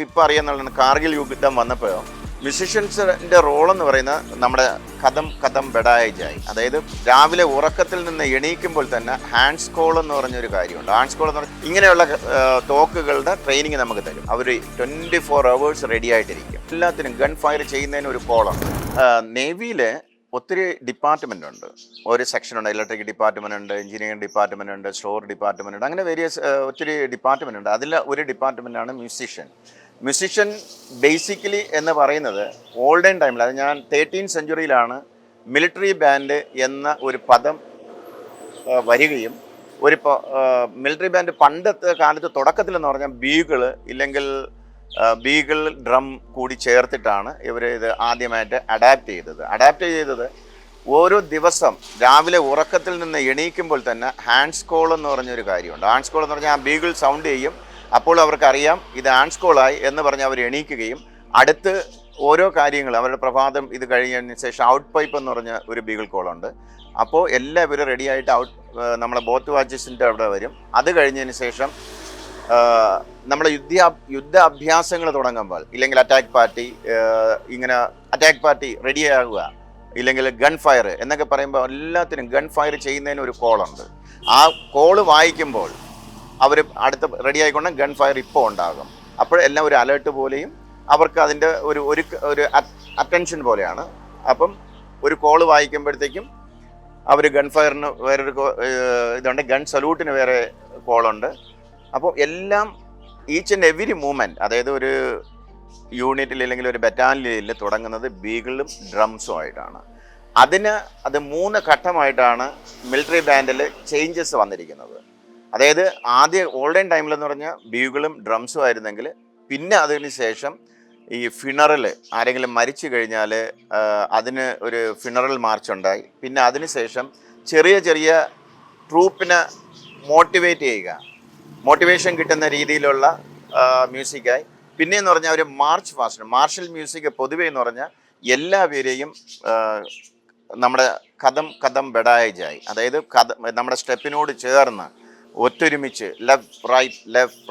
നമുക്കിപ്പോൾ അറിയാമെന്നുള്ളതാണ്, കാർഗിൽ യുദ്ധം വന്നപ്പോൾ മ്യൂസിഷ്യൻസിൻ്റെ റോളെന്ന് പറയുന്ന നമ്മുടെ കഥം ബെഡായ ജായ്, അതായത് രാവിലെ ഉറക്കത്തിൽ നിന്ന് എണീക്കുമ്പോൾ തന്നെ ഹാൻഡ്സ് കോൾ എന്ന് പറഞ്ഞൊരു കാര്യമുണ്ട്. ഹാൻഡ്സ് കോൾ എന്ന് പറഞ്ഞാൽ ഇങ്ങനെയുള്ള തോക്കുകളുടെ ട്രെയിനിങ് നമുക്ക് തരും. അവർ 24 hours റെഡി ആയിട്ടിരിക്കും. എല്ലാത്തിനും ഗൺ ഫയർ ചെയ്യുന്നതിന് ഒരു കോളുണ്ട്. നേവിയിൽ ഒത്തിരി ഡിപ്പാർട്ട്മെൻ്റ് ഉണ്ട്. ഒരു സെക്ഷനുണ്ട്, ഇലക്ട്രിക് ഡിപ്പാർട്ട്മെൻ്റ് ഉണ്ട്, എഞ്ചിനീയറിംഗ് ഡിപ്പാർട്ട്മെൻ്റ് ഉണ്ട്, സ്റ്റോർ ഡിപ്പാർട്ട്മെൻ്റ് ഉണ്ട്, അങ്ങനെ ഒത്തിരി ഡിപ്പാർട്ട്മെൻ്റ് ഉണ്ട്. അതിൽ ഒരു ഡിപ്പാർട്ട്മെൻ്റാണ് മ്യൂസിഷ്യൻ ബേസിക്കലി എന്ന് പറയുന്നത് ഓൾഡൻ ടൈമിൽ, അത് ഞാൻ 13th century മിലിറ്ററി ബാൻഡ് എന്ന ഒരു പദം വരികയും മിലിറ്ററി ബാൻഡ് പണ്ടത്തെ കാലത്ത് തുടക്കത്തിലെന്ന് പറഞ്ഞാൽ ബീഗിൾ ഡ്രം കൂടി ചേർത്തിട്ടാണ് ഇവർ ഇത് ആദ്യമായിട്ട് അഡാപ്റ്റ് ചെയ്തത്. ഓരോ ദിവസം രാവിലെ ഉറക്കത്തിൽ നിന്ന് എണീക്കുമ്പോൾ തന്നെ ഹാൻഡ്സ് കോൾ എന്ന് പറഞ്ഞൊരു കാര്യമുണ്ട്. ഹാൻഡ്സ് കോൾ എന്ന് പറഞ്ഞാൽ ആ ബീഗിൾ സൗണ്ട് ചെയ്യും. അപ്പോൾ അവർക്കറിയാം ഇത് ഹാൻഡ്സ് കോളായി എന്ന് പറഞ്ഞ് അവർ എണീക്കുകയും അടുത്ത് ഓരോ കാര്യങ്ങൾ അവരുടെ പ്രഭാതം ഇത് കഴിഞ്ഞതിന് ശേഷം ഔട്ട് പൈപ്പ് എന്ന് പറഞ്ഞ ഒരു ബീഗിൾ കോളുണ്ട്. അപ്പോൾ എല്ലാവരും റെഡിയായിട്ട് നമ്മളെ ബോത്ത് വാച്ചസിൻ്റെ അവിടെ വരും. അത് കഴിഞ്ഞതിന് ശേഷം നമ്മുടെ യുദ്ധ അഭ്യാസങ്ങൾ തുടങ്ങുമ്പോൾ, ഇല്ലെങ്കിൽ അറ്റാക്ക് പാർട്ടി റെഡിയാകുക, ഇല്ലെങ്കിൽ ഗൺ ഫയർ എന്നൊക്കെ പറയുമ്പോൾ എല്ലാത്തിനും ഗൺ ഫയർ ചെയ്യുന്നതിന് ഒരു കോളുണ്ട്. ആ കോള് വായിക്കുമ്പോൾ അവർ അടുത്ത റെഡി ആയിക്കൊണ്ട് ഗൺ ഫയർ ഇപ്പോൾ ഉണ്ടാകും. അപ്പോഴെല്ലാം ഒരു അലേർട്ട് പോലെയും അവർക്ക് അതിൻ്റെ ഒരു അറ്റൻഷൻ പോലെയാണ്. അപ്പം ഒരു കോള് വായിക്കുമ്പോഴത്തേക്കും അവർ ഗൺ ഫയറിന് വേറൊരു ഇതുണ്ട്, ഗൺ സല്യൂട്ടിന് വേറെ കോളുണ്ട്. അപ്പോൾ എല്ലാം ഈച്ച് ആൻഡ് എവരി മൂവ്മെൻറ്റ്, അതായത് ഒരു യൂണിറ്റിൽ അല്ലെങ്കിൽ ഒരു ബറ്റാലിയനിൽ തുടങ്ങുന്നത് ബീഗിളും ഡ്രംസും ആയിട്ടാണ്. അത് 3 ഘട്ടമായിട്ടാണ് മിലിറ്ററി ബാൻഡിൽ ചേഞ്ചസ് വന്നിരിക്കുന്നത്. അതായത് ഓൾഡൻ ടൈമിലെന്ന് പറഞ്ഞാൽ ബീഗിളും ഡ്രംസും ആയിരുന്നെങ്കിൽ പിന്നെ അതിന് ശേഷം ഈ ഫിണറൽ, ആരെങ്കിലും മരിച്ചു കഴിഞ്ഞാൽ അതിന് ഒരു ഫിണറൽ മാർച്ച് ഉണ്ടായി. പിന്നെ അതിന് ശേഷം ചെറിയ ട്രൂപ്പിനെ മോട്ടിവേഷൻ കിട്ടുന്ന രീതിയിലുള്ള മ്യൂസിക്കായി. പിന്നെയെന്ന് പറഞ്ഞാൽ ഒരു മാർഷൽ മ്യൂസിക് പൊതുവേ എന്ന് പറഞ്ഞാൽ എല്ലാവരെയും നമ്മുടെ കഥം ബെഡായ ജായ്, അതായത് നമ്മുടെ സ്റ്റെപ്പിനോട് ചേർന്ന് ഒത്തൊരുമിച്ച് ലെഫ്റ്റ്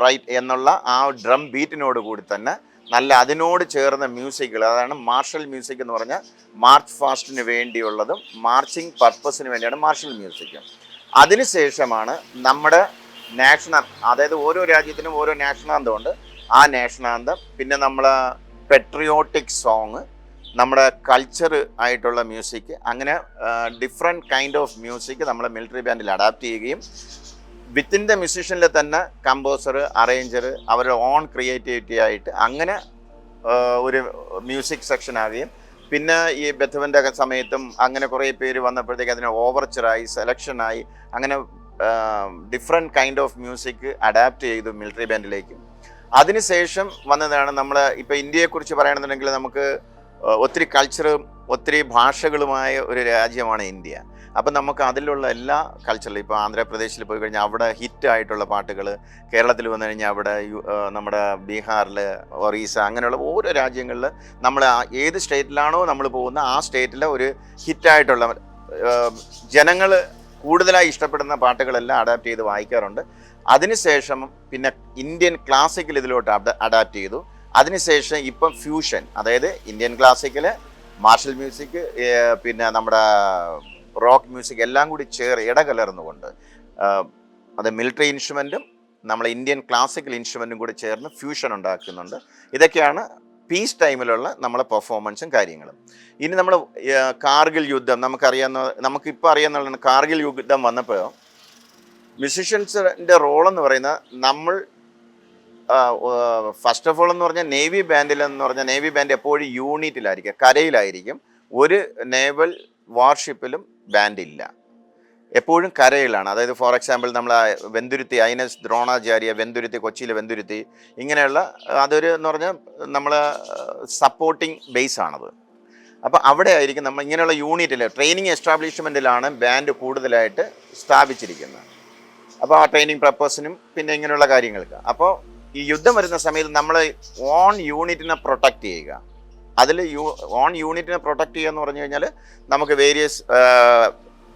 റൈറ്റ് എന്നുള്ള ആ ഡ്രം ബീറ്റിനോട് കൂടി തന്നെ നല്ല അതിനോട് ചേർന്ന മ്യൂസിക്കുകൾ, അതാണ് മാർഷൽ മ്യൂസിക് എന്ന് പറഞ്ഞാൽ മാർച്ച് ഫാസ്റ്റിന് വേണ്ടിയുള്ളതും മാർച്ചിങ് പർപ്പസിന് വേണ്ടിയാണ് മാർഷൽ മ്യൂസിക്. അതിനുശേഷമാണ് നമ്മുടെ നാഷണൽ, അതായത് ഓരോ രാജ്യത്തിനും ഓരോ നാഷണാന്തമുണ്ട്. ആ നാഷണാന്തം, പിന്നെ നമ്മളെ പെട്രിയോട്ടിക് സോങ്, നമ്മുടെ കൾച്ചർ ആയിട്ടുള്ള മ്യൂസിക്, അങ്ങനെ ഡിഫറെൻറ്റ് കൈൻഡ് ഓഫ് മ്യൂസിക് നമ്മളെ മിലിറ്ററി ബാൻഡിൽ അഡാപ്റ്റ് ചെയ്യുകയും വിത്തിൻ ദ മ്യൂസിഷ്യനിൽ തന്നെ കമ്പോസർ, അറേഞ്ചർ അവരുടെ ഓൺ ക്രിയേറ്റിവിറ്റി ആയിട്ട് അങ്ങനെ ഒരു മ്യൂസിക് സെക്ഷൻ ആകുകയും പിന്നെ ഈ ബെഥവൻ്റെ സമയത്തും അങ്ങനെ കുറേ പേര് വന്നപ്പോഴത്തേക്ക് അതിന് ഓവർച്ചറായി, സെലക്ഷനായി, അങ്ങനെ different kind of music adapt ചെയ്തു മിലിറ്ററി ബാൻഡിലേക്ക്. അതിനുശേഷം വന്നതാണ് നമ്മൾ ഇപ്പോൾ ഇന്ത്യയെക്കുറിച്ച് പറയുകയാണെന്നുണ്ടെങ്കിൽ നമുക്ക് ഒത്തിരി കൾച്ചറും ഒത്തിരി ഭാഷകളുമായ ഒരു രാജ്യമാണ് ഇന്ത്യ. അപ്പം നമുക്ക് അതിലുള്ള എല്ലാ കൾച്ചറിലും, ഇപ്പോൾ ആന്ധ്രാപ്രദേശിൽ പോയി കഴിഞ്ഞാൽ അവിടെ ഹിറ്റായിട്ടുള്ള പാട്ടുകൾ, കേരളത്തിൽ വന്നു കഴിഞ്ഞാൽ അവിടെ നമ്മുടെ ബീഹാറിൽ, ഒറീസ, അങ്ങനെയുള്ള ഓരോ രാജ്യങ്ങളിൽ നമ്മൾ ഏത് സ്റ്റേറ്റിലാണോ നമ്മൾ പോകുന്ന ആ സ്റ്റേറ്റിലെ ഒരു ഹിറ്റായിട്ടുള്ള ജനങ്ങൾ കൂടുതലായി ഇഷ്ടപ്പെടുന്ന പാട്ടുകളെല്ലാം അഡാപ്റ്റ് ചെയ്ത് വായിക്കാറുണ്ട്. അതിനുശേഷം പിന്നെ ഇന്ത്യൻ ക്ലാസിക്കൽ ഇതിലോട്ട് അഡാപ്റ്റ് ചെയ്തു. അതിനുശേഷം ഇപ്പം ഫ്യൂഷൻ, അതായത് ഇന്ത്യൻ ക്ലാസിക്കൽ, മാർഷൽ മ്യൂസിക്, പിന്നെ നമ്മുടെ റോക്ക് മ്യൂസിക് എല്ലാം കൂടി ഇടകലർന്നുകൊണ്ട് അത് മിലിറ്ററി ഇൻസ്ട്രുമെൻറ്റും നമ്മളെ ഇന്ത്യൻ ക്ലാസിക്കൽ ഇൻസ്ട്രുമെൻറ്റും കൂടി ചേർന്ന് ഫ്യൂഷൻ ഉണ്ടാക്കുന്നുണ്ട്. ഇതൊക്കെയാണ് പീസ് ടൈമിലുള്ള നമ്മളെ പെർഫോമൻസും കാര്യങ്ങളും. ഇനി നമ്മൾ കാർഗിൽ യുദ്ധം നമുക്കിപ്പോൾ അറിയാവുന്നതാണ്. കാർഗിൽ യുദ്ധം വന്നപ്പോൾ മ്യൂസിഷ്യൻസിൻ്റെ റോളെന്ന് പറയുന്നത് നമ്മൾ ഫസ്റ്റ് ഓഫ് ഓൾ എന്ന് പറഞ്ഞാൽ നേവി ബാൻഡ് എപ്പോഴും യൂണിറ്റിലായിരിക്കും, കരയിലായിരിക്കും. ഒരു നേവൽ വാർഷിപ്പിലും ബാൻഡ് ഇല്ല, എപ്പോഴും കരയിലാണ്. അതായത് ഫോർ എക്സാമ്പിൾ നമ്മൾ വെന്തുരുത്തി, INS ദ്രോണാചാര്യ വെന്തുരുത്തി, കൊച്ചിയിലെ വെന്തുരുത്തി, ഇങ്ങനെയുള്ള അതൊരു എന്ന് പറഞ്ഞാൽ നമ്മൾ സപ്പോർട്ടിങ് ബേസ് ആണത്. അപ്പോൾ അവിടെ ആയിരിക്കും നമ്മൾ ഇങ്ങനെയുള്ള യൂണിറ്റിൽ ട്രെയിനിങ് എസ്റ്റാബ്ലിഷ്മെൻറ്റിലാണ് ബാൻഡ് കൂടുതലായിട്ട് സ്ഥാപിച്ചിരിക്കുന്നത്. അപ്പോൾ ആ ട്രെയിനിങ് പർപ്പസിനും പിന്നെ ഇങ്ങനെയുള്ള കാര്യങ്ങൾക്ക്. അപ്പോൾ ഈ യുദ്ധം വരുന്ന സമയത്ത് നമ്മൾ ഓൺ യൂണിറ്റിനെ പ്രൊട്ടക്റ്റ് ചെയ്യുക. അതിൽ ഓൺ യൂണിറ്റിനെ പ്രൊട്ടക്റ്റ് ചെയ്യുക എന്ന് പറഞ്ഞു കഴിഞ്ഞാൽ നമുക്ക് വേരിയസ്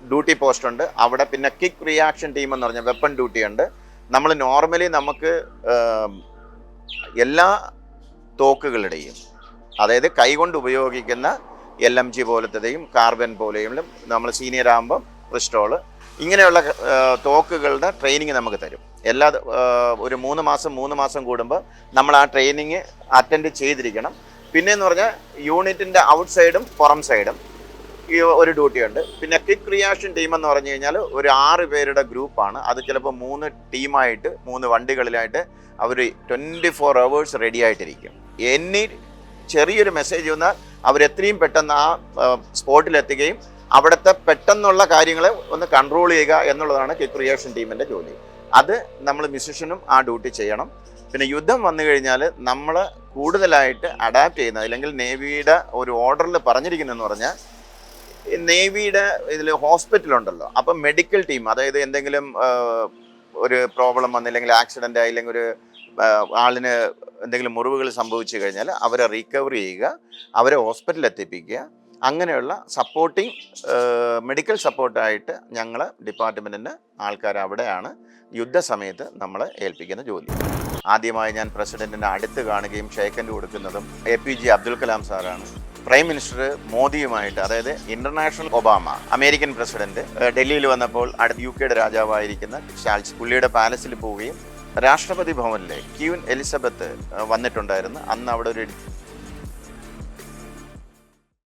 ഡ്യൂട്ടി പോസ്റ്റ് ഉണ്ട് അവിടെ. പിന്നെ ക്വിക്ക് റിയാക്ഷൻ ടീം എന്ന് പറഞ്ഞാൽ വെപ്പൺ ഡ്യൂട്ടി ഉണ്ട്. നമ്മൾ നോർമലി നമുക്ക് എല്ലാ തോക്കുകളുടെയും, അതായത് കൈകൊണ്ട് ഉപയോഗിക്കുന്ന LMG പോലത്തെയും കാർബൻ പോലെയും നമ്മൾ സീനിയർ ആകുമ്പം പിസ്റ്റോള് ഇങ്ങനെയുള്ള തോക്കുകളുടെ ട്രെയിനിങ് നമുക്ക് തരും. ഒരു 3 മാസം കൂടുമ്പോൾ നമ്മൾ ആ ട്രെയിനിങ് അറ്റൻഡ് ചെയ്തിരിക്കണം. പിന്നെയെന്ന് പറഞ്ഞാൽ യൂണിറ്റിൻ്റെ ഔട്ട് സൈഡും പുറം സൈഡും ഈ ഒരു ഡ്യൂട്ടി ഉണ്ട്. പിന്നെ ക്വിക്ക് റിയാക്ഷൻ ടീം എന്ന് പറഞ്ഞു കഴിഞ്ഞാൽ ഒരു 6 പേരുടെ ഗ്രൂപ്പാണ്. അത് ചിലപ്പോൾ 3 ടീമായിട്ട് 3 വണ്ടികളിലായിട്ട് അവർ 24 hours റെഡി ആയിട്ടിരിക്കും. ചെറിയൊരു മെസ്സേജ് വന്നാൽ അവരെത്രയും പെട്ടെന്ന് ആ സ്പോട്ടിലെത്തുകയും അവിടുത്തെ പെട്ടെന്നുള്ള കാര്യങ്ങളെ ഒന്ന് കൺട്രോൾ ചെയ്യുക എന്നുള്ളതാണ് ക്വിക്ക് റിയാക്ഷൻ ടീമിൻ്റെ ജോലി. അത് നമ്മൾ മ്യൂസിഷ്യനും ആ ഡ്യൂട്ടി ചെയ്യണം. പിന്നെ യുദ്ധം വന്നു കഴിഞ്ഞാൽ നമ്മൾ കൂടുതലായിട്ട് അഡാപ്റ്റ് ചെയ്യുന്നത്, അല്ലെങ്കിൽ നേവിയുടെ ഒരു ഓർഡറിൽ പറഞ്ഞിരിക്കുന്നതെന്ന് പറഞ്ഞാൽ, നേവിയുടെ ഇതിൽ ഹോസ്പിറ്റലുണ്ടല്ലോ, അപ്പം മെഡിക്കൽ ടീം, അതായത് എന്തെങ്കിലും ഒരു പ്രോബ്ലം വന്നില്ലെങ്കിൽ ആക്സിഡൻ്റ് ആയില്ലെങ്കിൽ ഒരു ആളിന് എന്തെങ്കിലും മുറിവുകൾ സംഭവിച്ചു കഴിഞ്ഞാൽ അവരെ റീകവർ ചെയ്യുക, അവരെ ഹോസ്പിറ്റലിൽ എത്തിപ്പിക്കുക, അങ്ങനെയുള്ള സപ്പോർട്ടിങ് മെഡിക്കൽ സപ്പോർട്ടായിട്ട് ഞങ്ങൾ ഡിപ്പാർട്ട്മെൻറ്റിൻ്റെ ആൾക്കാർ അവിടെയാണ് യുദ്ധസമയത്ത് നമ്മളെ ഏൽപ്പിക്കുന്ന ജോലി. ആദ്യമായി ഞാൻ പ്രസിഡൻറ്റിൻ്റെ അടുത്ത് കാണുകയും ഷേക്കൻഡ് കൊടുക്കുന്നതും APJ അബ്ദുൽ കലാം സാറാണ്. പ്രൈം മിനിസ്റ്റർ മോദിയുമായിട്ട്, അതായത് ഇന്റർനാഷണൽ ഒബാമ, അമേരിക്കൻ പ്രസിഡന്റ് ഡൽഹിയിൽ വന്നപ്പോൾ അടുത്ത UK രാജാവായിരിക്കുന്ന ചാൾസ് പുള്ളിയുടെ പാലസിൽ പോവുകയും രാഷ്ട്രപതി ഭവനിലെ ക്യൂൻ എലിസബത്ത് വന്നിട്ടുണ്ടായിരുന്നു. അന്ന് അവിടെ ഒരു